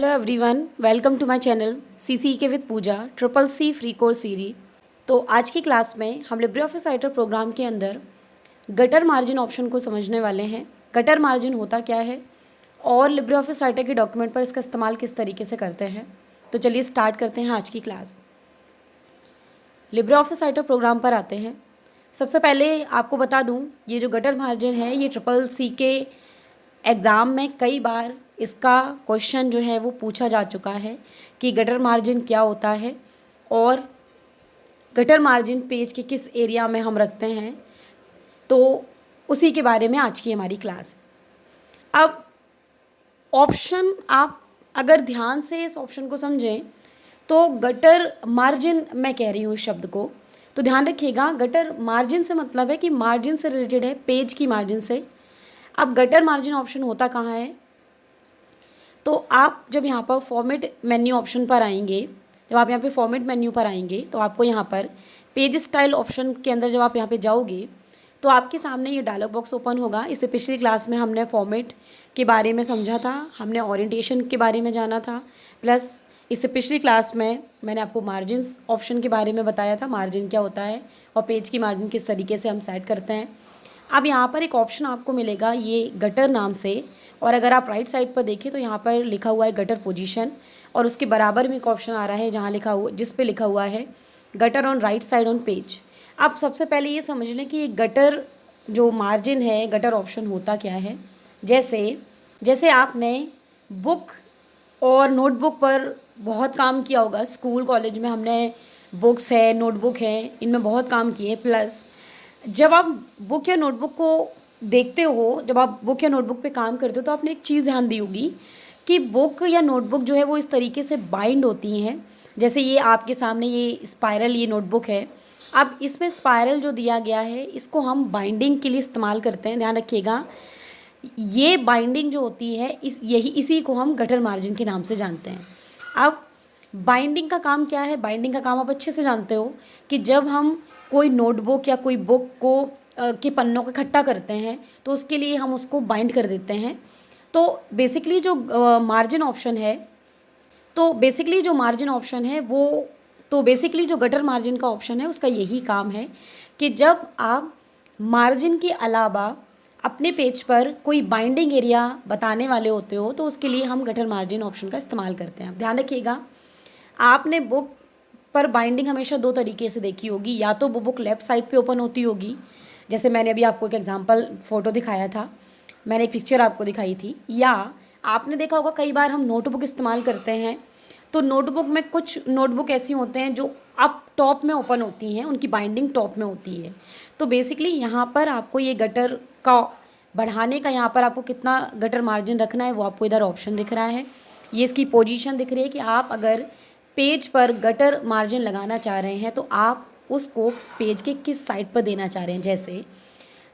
Hello everyone, welcome to my channel CCEK with Pooja triple C free course series. तो आज की class में हम लिब्रे ऑफिस राइटर प्रोग्राम के अंदर गटर मार्जिन ऑप्शन को समझने वाले हैं। गटर मार्जिन होता क्या है और लिब्रे ऑफिस राइटर के डॉक्यूमेंट पर इसका इस्तेमाल किस तरीके से करते हैं। तो चलिए स्टार्ट करते हैं आज की class. LibreOffice Writer program पर आते हैं। सबसे पहले आपको बता दूँ, ये जो गटर मार्जिन है ये ट्रिपल सी के एग्ज़ाम में कई बार इसका क्वेश्चन जो है वो पूछा जा चुका है कि गटर मार्जिन क्या होता है और गटर मार्जिन पेज के किस एरिया में हम रखते हैं। तो उसी के बारे में आज की हमारी क्लास है। अब ऑप्शन, आप अगर ध्यान से इस ऑप्शन को समझें तो गटर मार्जिन मैं कह रही हूँ इस शब्द को, तो ध्यान रखिएगा गटर मार्जिन से मतलब है कि मार्जिन से रिलेटेड है, पेज की मार्जिन से। अब गटर मार्जिन ऑप्शन होता कहाँ है, तो आप जब यहाँ पर फॉर्मेट मेन्यू ऑप्शन पर आएंगे, जब आप यहाँ पे फॉर्मेट मेन्यू पर आएंगे तो आपको यहाँ पर पेज स्टाइल ऑप्शन के अंदर जब आप यहाँ पे जाओगे तो आपके सामने ये डायलॉग बॉक्स ओपन होगा। इससे पिछली क्लास में हमने फॉर्मेट के बारे में समझा था, हमने ओरिएंटेशन के बारे में जाना था, प्लस इससे पिछली क्लास में मैंने आपको मार्जिन ऑप्शन के बारे में बताया था, मार्जिन क्या होता है और पेज की मार्जिन किस तरीके से हम सेट करते हैं। अब यहाँ पर एक ऑप्शन आपको मिलेगा ये गटर नाम से, और अगर आप राइट साइड पर देखें तो यहाँ पर लिखा हुआ है गटर पोजीशन, और उसके बराबर में एक ऑप्शन आ रहा है जहाँ लिखा हुआ, जिस पे लिखा हुआ है gutter on right side on page. अब सबसे पहले ये समझ लें कि ये गटर जो मार्जिन है, गटर ऑप्शन होता क्या है। जैसे आपने बुक और नोटबुक पर बहुत काम किया होगा, स्कूल कॉलेज में हमने बुक्स है, नोटबुक है, इनमें बहुत काम किए। प्लस जब आप बुक या नोटबुक को देखते हो, जब आप बुक या नोटबुक पे काम करते हो तो आपने एक चीज़ ध्यान दी होगी कि बुक या नोटबुक जो है वो इस तरीके से बाइंड होती हैं। जैसे ये आपके सामने ये स्पायरल, ये नोटबुक है। अब इसमें स्पायरल जो दिया गया है इसको हम बाइंडिंग के लिए इस्तेमाल करते हैं, ध्यान रखिएगा। ये बाइंडिंग जो होती है इसी को हम गटर मार्जिन के नाम से जानते हैं। अब बाइंडिंग का काम क्या है, बाइंडिंग का काम आप अच्छे से जानते हो कि जब हम कोई नोटबुक या कोई बुक को के पन्नों को इकट्ठा करते हैं तो उसके लिए हम उसको बाइंड कर देते हैं। तो बेसिकली जो मार्जिन ऑप्शन है, जो गटर मार्जिन का ऑप्शन है उसका यही काम है कि जब आप मार्जिन के अलावा अपने पेज पर कोई बाइंडिंग एरिया बताने वाले होते हो तो उसके लिए हम गटर मार्जिन ऑप्शन का इस्तेमाल करते हैं। ध्यान रखिएगा, आपने बुक पर बाइंडिंग हमेशा दो तरीके से देखी होगी, या तो वो बुक लेफ़्ट साइड पे ओपन होती होगी, जैसे मैंने अभी आपको एक एग्जांपल फ़ोटो दिखाया था, मैंने एक पिक्चर आपको दिखाई थी। या आपने देखा होगा कई बार हम नोटबुक इस्तेमाल करते हैं तो नोटबुक में कुछ नोटबुक ऐसी होते हैं जो अप टॉप में ओपन होती हैं, उनकी बाइंडिंग टॉप में होती है। तो बेसिकली यहाँ पर आपको ये गटर का बढ़ाने का, यहाँ पर आपको कितना गटर मार्जिन रखना है वो आपको इधर ऑप्शन दिख रहा है। ये इसकी पोजीशन दिख रही है कि आप अगर पेज पर गटर मार्जिन लगाना चाह रहे हैं तो आप उसको पेज के किस साइड पर देना चाह रहे हैं। जैसे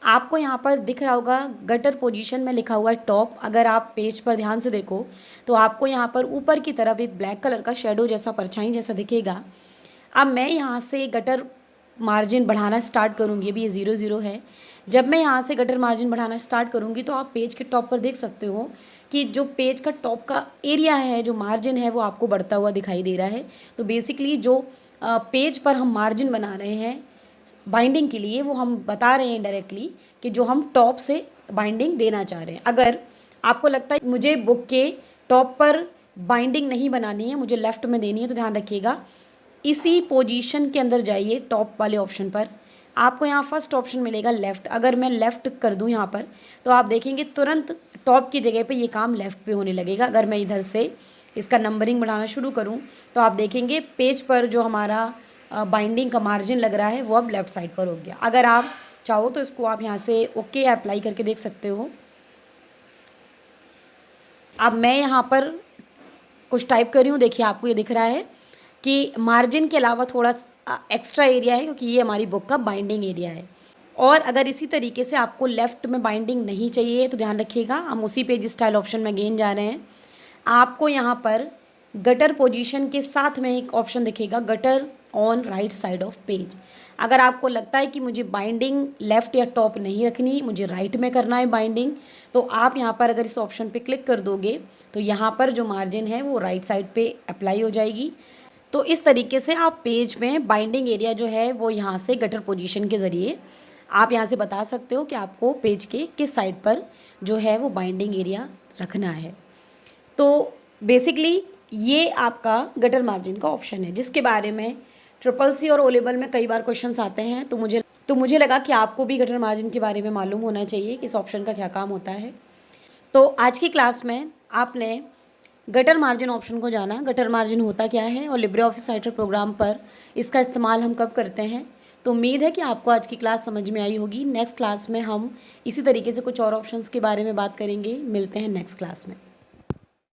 आपको यहाँ पर दिख रहा होगा गटर पोजीशन में लिखा हुआ है टॉप। अगर आप पेज पर ध्यान से देखो तो आपको यहाँ पर ऊपर की तरफ एक ब्लैक कलर का शेडो जैसा, परछाई जैसा दिखेगा। अब मैं यहाँ से गटर मार्जिन बढ़ाना स्टार्ट करूँगी, अभी ये 0 है। जब मैं यहाँ से गटर मार्जिन बढ़ाना स्टार्ट करूँगी तो आप पेज के टॉप पर देख सकते हो कि जो पेज का टॉप का एरिया है, जो मार्जिन है वो आपको बढ़ता हुआ दिखाई दे रहा है। तो बेसिकली जो पेज पर हम मार्जिन बना रहे हैं बाइंडिंग के लिए, वो हम बता रहे हैं डायरेक्टली कि जो हम टॉप से बाइंडिंग देना चाह रहे हैं। अगर आपको लगता है मुझे बुक के टॉप पर बाइंडिंग नहीं बनानी है, मुझे लेफ़्ट में देनी है, तो ध्यान रखिएगा इसी पोजीशन के अंदर जाइए टॉप वाले ऑप्शन पर। आपको यहाँ फर्स्ट ऑप्शन मिलेगा लेफ़्ट। अगर मैं लेफ़्ट कर दूँ यहाँ पर तो आप देखेंगे तुरंत टॉप की जगह पे ये काम लेफ़्ट पे होने लगेगा। अगर मैं इधर से इसका नंबरिंग बढ़ाना शुरू करूँ तो आप देखेंगे पेज पर जो हमारा बाइंडिंग का मार्जिन लग रहा है वो अब लेफ़्ट साइड पर हो गया। अगर आप चाहो तो इसको आप यहाँ से ओके अप्लाई करके देख सकते हो। अब मैं यहाँ पर कुछ टाइप कर रही हूँ, देखिए आपको ये दिख रहा है कि मार्जिन के अलावा थोड़ा एक्स्ट्रा एरिया है क्योंकि ये हमारी बुक का बाइंडिंग एरिया है। और अगर इसी तरीके से आपको लेफ़्ट में बाइंडिंग नहीं चाहिए तो ध्यान रखिएगा, हम उसी पेज स्टाइल ऑप्शन में अगेन जा रहे हैं। आपको यहाँ पर गटर पोजीशन के साथ में एक ऑप्शन दिखेगा gutter on right side of page. अगर आपको लगता है कि मुझे बाइंडिंग लेफ़्ट या टॉप नहीं रखनी, मुझे राइट में करना है बाइंडिंग, तो आप यहाँ पर अगर इस ऑप्शन पे क्लिक कर दोगे तो यहाँ पर जो मार्जिन है वो राइट साइड पे अप्लाई हो जाएगी। तो इस तरीके से आप पेज में बाइंडिंग एरिया जो है वो यहाँ से गटर पोजीशन के ज़रिए आप यहाँ से बता सकते हो कि आपको पेज के किस साइड पर जो है वो बाइंडिंग एरिया रखना है। तो बेसिकली ये आपका गटर मार्जिन का ऑप्शन है, जिसके बारे में ट्रिपल सी और ओ लेवल में कई बार क्वेश्चंस आते हैं। तो मुझे लगा कि आपको भी गटर मार्जिन के बारे में मालूम होना चाहिए कि इस ऑप्शन का क्या काम होता है। तो आज की क्लास में आपने गटर मार्जिन ऑप्शन को जाना, गटर मार्जिन होता क्या है और लिब्रे ऑफिस राइटर प्रोग्राम पर इसका इस्तेमाल हम कब करते हैं। तो उम्मीद है कि आपको आज की क्लास समझ में आई होगी। नेक्स्ट क्लास में हम इसी तरीके से कुछ और ऑप्शंस के बारे में बात करेंगे। मिलते हैं नेक्स्ट क्लास में।